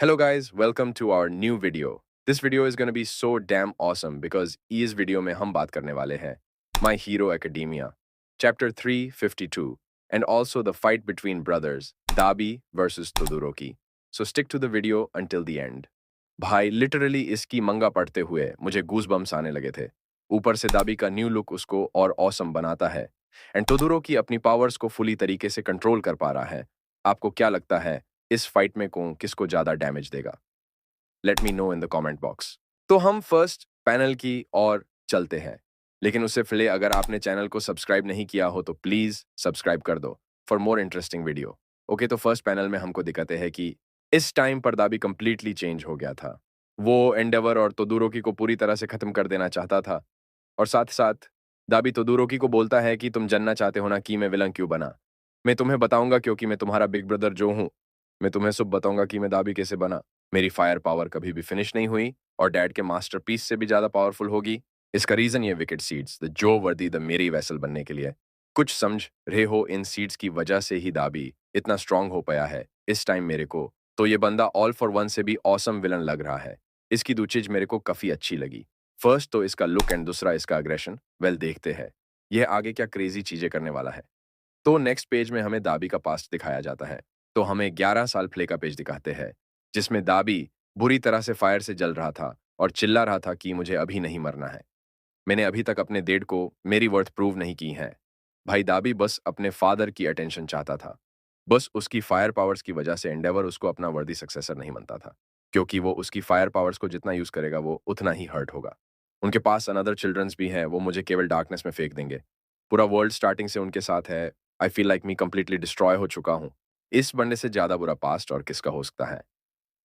Hello guys, welcome to our new video. This video is going to be so damn awesome because इस video में हम बात करने वाले हैं My Hero Academia, Chapter 352, and also the fight between brothers, Dabi versus Todoroki. So stick to the video until the end. भाई literally इसकी मंगा पढ़ते हुए मुझे गूज़बम्स आने लगे थे। ऊपर से दाबी का न्यू लुक उसको और ऑसम बनाता है एंड टोदोरोकी अपनी पावर्स को फुली तरीके से कंट्रोल कर पा रहा है। आपको क्या लगता है इस फाइट में कौन किसको ज्यादा डैमेज देगा? Let me know in the comment box. तो हम फर्स्ट पैनल की ओर चलते हैं, लेकिन उससे पहले अगर आपने चैनल को सब्सक्राइब नहीं किया हो तो प्लीज सब्सक्राइब कर दो for more interesting video. Okay, तो फर्स्ट पैनल में हमको दिखाते हैं कि इस टाइम पर दाबी कंप्लीटली चेंज हो गया था। वो एंडेवर और तोदुरोकी को पूरी तरह से खत्म कर देना चाहता था और साथ साथ दाबी तोदुरोकी को बोलता है कि तुम जानना चाहते हो ना कि मैं विलन क्यों बना। मैं तुम्हें बताऊंगा क्योंकि मैं तुम्हारा बिग ब्रदर जो हूं। मैं तुम्हें सब बताऊंगा कि मैं दाबी कैसे बना। मेरी फायर पावर कभी भी फिनिश नहीं हुई और डैड के मास्टरपीस से भी ज्यादा पावरफुल होगी। इसका रीजन ये विकेट सीड्स द जो वर्दी द मेरी वैसल बनने के लिए। कुछ समझ रहे हो, इन सीड्स की वजह से ही दाबी इतना स्ट्रांग हो पाया है इस टाइम मेरे को। तो ये बंदा ऑल फॉर वन से भी ऑसम विलन लग रहा है। इसकी दो चीज मेरे को काफी अच्छी लगी। फर्स्ट तो इसका लुक एंड दूसरा इसका अग्रेशन। वेल, देखते हैं यह आगे क्या क्रेजी चीजें करने वाला है। तो नेक्स्ट पेज में हमें दाबी का पास्ट दिखाया जाता है। तो हमें 11 साल पहले का पेज दिखाते हैं जिसमें दाबी बुरी तरह से फायर से जल रहा था और चिल्ला रहा था कि मुझे अभी नहीं मरना है। मैंने अभी तक अपने डेड को मेरी वर्थ प्रूव नहीं की है। भाई दाबी बस अपने फादर की अटेंशन चाहता था। बस उसकी फायर पावर्स की वजह से एंडेवर उसको अपना वर्दी सक्सेसर नहीं मानता था, क्योंकि वो उसकी फायर पावर्स को जितना यूज करेगा वो उतना ही हर्ट होगा। उनके पास अनदर चिल्ड्रंस भी हैं, वो मुझे केवल डार्कनेस में फेंक देंगे। पूरा वर्ल्ड स्टार्टिंग से उनके साथ है। I feel like me completely destroy हो चुका हूँ। इस बनने से ज्यादा बुरा पास्ट और किसका हो सकता है।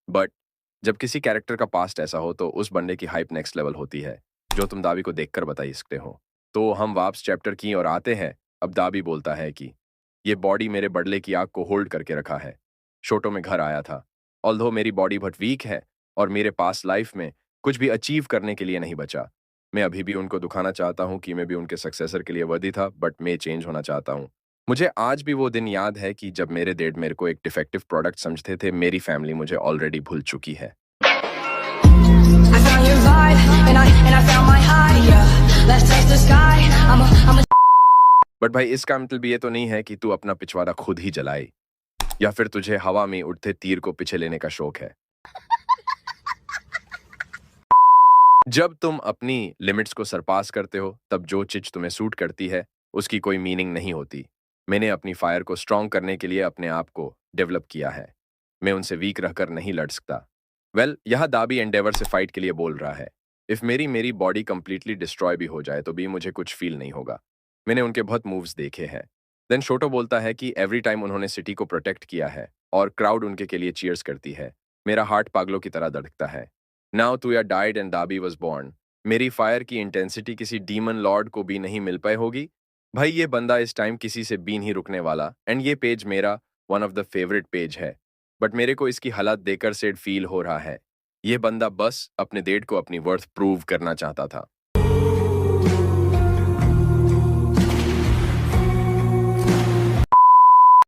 बट जब किसी कैरेक्टर का पास्ट ऐसा हो तो उस बंदे की हाइप नेक्स्ट लेवल होती है, जो तुम दाबी को देखकर बता सकते हो। तो हम वापस चैप्टर की और आते हैं। अब दाबी बोलता है कि ये बॉडी मेरे बडले की आग को होल्ड करके रखा है। शोटो में घर आया था। ऑल्दो मेरी बॉडी बट वीक है और मेरे पास लाइफ में कुछ भी अचीव करने के लिए नहीं बचा। मैं अभी भी उनको दिखाना चाहता हूँ कि मैं भी उनके सक्सेसर के लिए वर्दी था, बट मैं चेंज होना चाहता हूँ। मुझे आज भी वो दिन याद है कि जब मेरे डैड मेरे को एक डिफेक्टिव प्रोडक्ट समझते थे। मेरी फैमिली मुझे ऑलरेडी भूल चुकी है। I found your vibe, and I found my high, yeah. Let's touch the sky. I'm a but भाई इसका मतलब ये तो नहीं है कि तू अपना पिछवाड़ा खुद ही जलाए या फिर तुझे हवा में उड़ते तीर को पीछे लेने का शौक है। जब तुम अपनी लिमिट्स को सरपास करते हो तब जो चीज तुम्हें सूट करती है उसकी कोई मीनिंग नहीं होती। मैंने अपनी फायर को स्ट्रांग करने के लिए अपने आप को डेवलप किया है। मैं उनसे वीक रहकर नहीं लड़ सकता। वेल, यह दाबी एंडेवर से फाइट के लिए बोल रहा है। इफ मेरी मेरी बॉडी कंप्लीटली डिस्ट्रॉय भी हो जाए तो भी मुझे कुछ फील नहीं होगा। मैंने उनके बहुत मूव्स देखे हैं। देन शोटो बोलता है कि एवरी टाइम उन्होंने सिटी को प्रोटेक्ट किया है और क्राउड उनके के लिए चीयर्स करती है, मेरा हार्ट पागलों की तरह धड़कता है। नाउ टू या डाइड एंड दाबी वॉज बॉर्न। मेरी फायर की इंटेंसिटी किसी डीमन लॉर्ड को भी नहीं मिल पाए होगी। भाई ये बंदा इस टाइम किसी से भी नहीं रुकने वाला एंड ये पेज मेरा one of the favourite page है। बट मेरे को इसकी हालत देखकर सेड फील हो रहा है ये बंदा बस अपने डेड को अपनी वर्थ प्रूव करना चाहता था।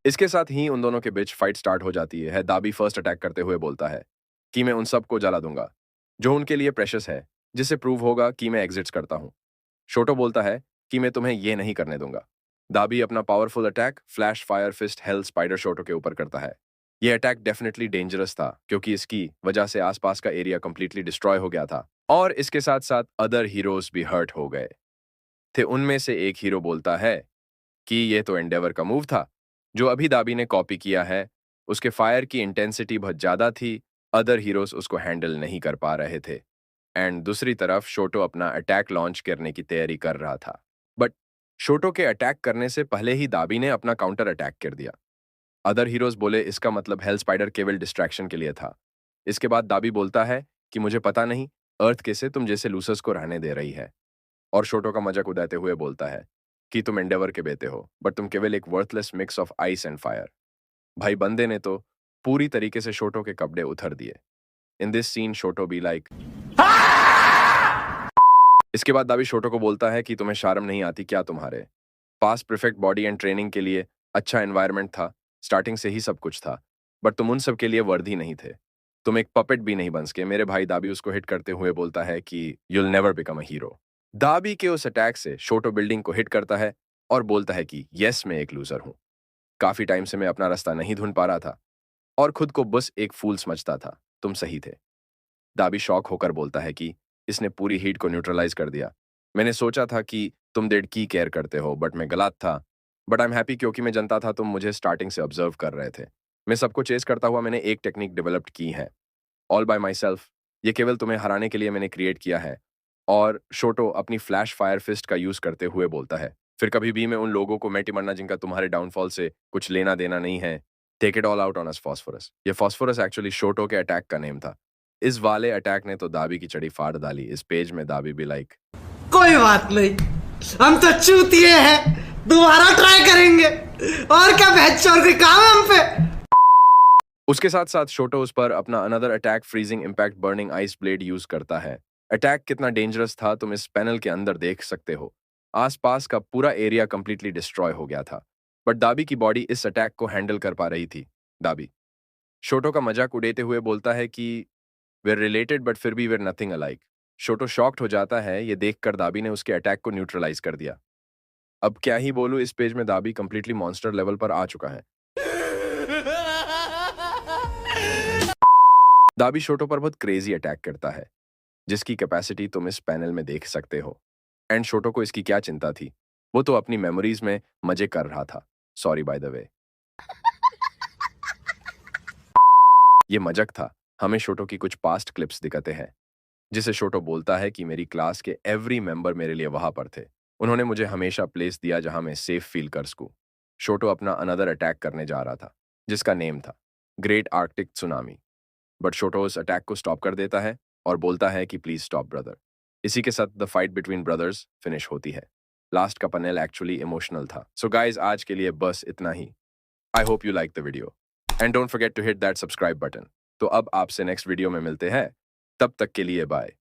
इसके साथ ही उन दोनों के बीच फाइट स्टार्ट हो जाती है। दाबी फर्स्ट अटैक करते हुए बोलता है कि मैं उन सबको जला दूंगा जो उनके लिए प्रेशस है, जिससे प्रूव होगा कि मैं एग्जिट्स करता हूं। शोटो बोलता है कि मैं तुम्हें ये नहीं करने दूंगा। दाबी अपना powerful attack flash fire fist hell spider Shoto के ऊपर करता है। यह अटैक डेफिनेटली डेंजरस था क्योंकि इसकी वजह से आसपास का एरिया कंप्लीटली डिस्ट्रॉय हो गया था और इसके साथ साथ अदर हीरोज भी हर्ट हो गए थे। उनमें से एक हीरो बोलता है कि ये तो एंडेवर का मूव था जो अभी दाबी ने कॉपी किया है। उसके फायर की इंटेंसिटी बहुत ज्यादा थी, अदर हीरोज उसको हैंडल नहीं कर पा रहे थे। एंड दूसरी तरफ शोटो अपना अटैक लॉन्च करने की तैयारी कर रहा था। बट शोटो के अटैक करने से पहले ही दाबी ने अपना काउंटर अटैक कर दिया। अदर हीरोज बोले इसका मतलब हेल स्पाइडर केवल डिस्ट्रैक्शन के लिए था। इसके बाद दाबी बोलता है कि मुझे पता नहीं अर्थ कैसे तुम जैसे लूसर्स को रहने दे रही है, और शोटो का मजाक उड़ाते हुए बोलता है कि तुम एंडेवर के बेटे हो बट तुम केवल एक worthless mix of ice and fire. भाई बंदे ने तो पूरी तरीके से शोटो के कपड़े उतर दिए। In this scene Shoto be like. इसके बाद दाबी शोटो को बोलता है कि तुम्हें शर्म नहीं आती क्या? तुम्हारे पास परफेक्ट बॉडी एंड ट्रेनिंग के लिए अच्छा एनवायरनमेंट था, स्टार्टिंग से ही सब कुछ था, बट तुम उन सब के लिए वर्दी नहीं थे। तुम एक पपेट भी नहीं बन सके। मेरे भाई दाबी उसको हिट करते हुए बोलता है कि you'll never become a hero. दाबी के उस अटैक से शोटो बिल्डिंग को हिट करता है और बोलता है कि यस, मैं एक लूजर हूं। काफी टाइम से मैं अपना रास्ता नहीं ढूंढ पा रहा था और खुद को बस एक फूल समझता था। तुम सही थे। दाबी शॉक होकर बोलता है कि इसने पूरी हीट को न्यूट्रलाइज कर दिया। मैंने सोचा था कि तुम डेड की केयर करते हो, बट मैं गलत था। बट आई एम हैप्पी क्योंकि मैं जानता था तुम मुझे स्टार्टिंग से ऑब्जर्व कर रहे थे। मैं सबको चेस करता हुआ मैंने एक टेक्निक डेवलप्ड की है, ऑल बाय माई सेल्फ। ये केवल तुम्हें हराने के लिए मैंने क्रिएट किया है। और शोटो अपनी फ्लैश फायर फिस्ट का यूज करते हुए बोलता है, फिर कभी भी मैं उन लोगों को मैटी मरना जिनका तुम्हारे डाउनफॉल से कुछ लेना देना नहीं है। Take it all out on us phosphorus. ये फॉस्फोरस एक्चुअली शोटो के अटैक का नेम था। इस वाले अटैक ने तो दाबी की चड़ी फाड़ डाली। इस पेज में दाबी भी लाइक, कोई बात नहीं, हम तो चूतिए हैं, दोबारा ट्राई करेंगे। और क्या बहस कोई काम है हम पे। उसके साथ साथ शोटो उस पर अपना another attack freezing impact burning ice blade use करता है। अटैक कितना डेंजरस था तुम इस पैनल के अंदर देख सकते हो। आसपास का पूरा एरिया कंप्लीटली डिस्ट्रॉय हो गया था, बट दाबी की बॉडी इस अटैक को हैंडल कर पा रही थी। दाबी शोटो का मजाक उड़ाते हुए बोलता है कि वेर रिलेटेड बट फिर भी were nothing alike. Shoto shocked हो जाता है ये देखकर दाबी ने उसके अटैक को न्यूट्रलाइज कर दिया। अब क्या ही बोलूं, इस पेज में दाबी कंप्लीटली मॉन्स्टर लेवल पर आ चुका है। दाबी शोटो पर बहुत क्रेजी अटैक करता है, जिसकी कैपेसिटी तुम इस पैनल में देख सकते हो। एंड शोटो को इसकी क्या चिंता थी, वो तो अपनी मेमोरीज में मजे कर रहा था। सॉरी बाय द वे, ये मजाक था। हमें शोटो की कुछ पास्ट क्लिप्स दिखाते हैं, जिसे शोटो बोलता है कि मेरी क्लास के एवरी मेंबर मेरे लिए वहां पर थे। उन्होंने मुझे हमेशा प्लेस दिया जहां मैं सेफ फील कर सकूं। शोटो अपना अनदर अटैक करने जा रहा था, जिसका नेम था ग्रेट आर्कटिक सुनामी। बट शोटो उस अटैक को स्टॉप कर देता है और बोलता है कि प्लीज स्टॉप ब्रदर। इसी के साथ the fight between brothers finish होती है। लास्ट का पैनल एक्चुअली इमोशनल था। सो गाइज, आज के लिए बस इतना ही। I hope you like the video and don't forget to hit that subscribe button. तो अब आपसे नेक्स्ट वीडियो में मिलते हैं, तब तक के लिए बाय।